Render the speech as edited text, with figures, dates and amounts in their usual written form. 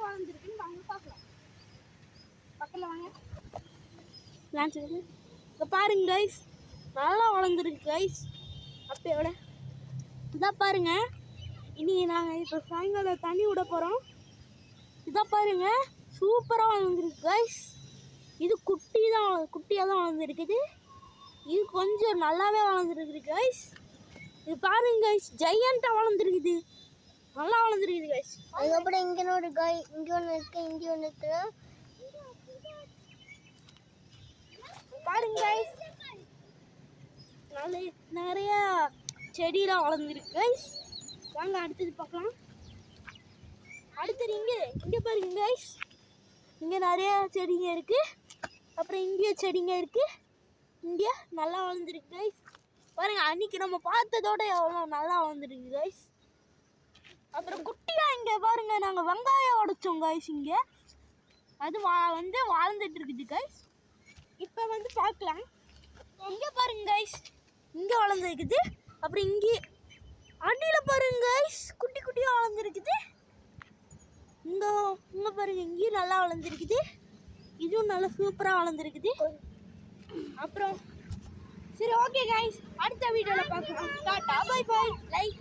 வளர்ந்துருக்குன்னு வாங்க பார்க்கலாம். பக்கத்தில் வாங்க. லான்ச் இப்போ பாருங்க கைஸ், நல்லா வளர்ந்துருக்கு கைஸ். அப்பயோட இதான் பாருங்க. இனி நாங்கள் இப்போ சாயங்காலம் தண்ணி விட போகிறோம். இதான் பாருங்க, சூப்பராக வளர்ந்துருக்கு கைஸ். இது குட்டியாக தான் வளர்ந்துருக்குது. இது கொஞ்சம் நல்லாவே வளர்ந்துருக்குது கைஸ். இது பாருங்க கைஸ், ஜெயண்ட்டாக வளர்ந்துருக்குது, நல்லா வளர்ந்துருக்குது கைஸ். அதுக்கப்புறம் இங்கே ஒரு காய், இங்கே ஒன்று இருக்கு, இங்கே ஒன்று இருக்கு. பாருங்க கைஸ், நிறைய செடியெலாம் வளர்ந்துருக்கு கைஸ். வாங்க அடுத்தது பார்க்கலாம். அடுத்தது இங்கே பாருங்க கைஸ், இங்கே நிறைய செடிங்க இருக்குது. அப்புறம் இங்கே செடிங்க இருக்குது. இங்கே நல்லா வளர்ந்துருக்கு கைஸ். பாருங்க, அன்றைக்கி நம்ம பார்த்ததோட எவ்வளோ நல்லா வளர்ந்துருக்கு கைஸ். அப்புறம் குட்டியாக இங்கே பாருங்கள், நாங்கள் வெங்காயம் உடைச்சோம் கைஸ். இங்கே அது வாழ்ந்துட்டு இருக்குது கைஸ். இப்போ பார்க்கலாம். இங்கே பாருங்க கைஸ், இங்கே வளர்ந்துருக்குது. அப்புறம் இங்கே அடியில் பாருங்க கைஸ், குட்டி குட்டியாக வளர்ந்துருக்குது. இங்கே பாருங்க, இங்கேயும் நல்லா வளர்ந்துருக்குது. இதுவும் நல்லா சூப்பராக வளர்ந்துருக்குது. அப்புறம் சரி, ஓகே கைஸ், அடுத்த வீடியோவில் பார்க்கலாம். Tata, by by, like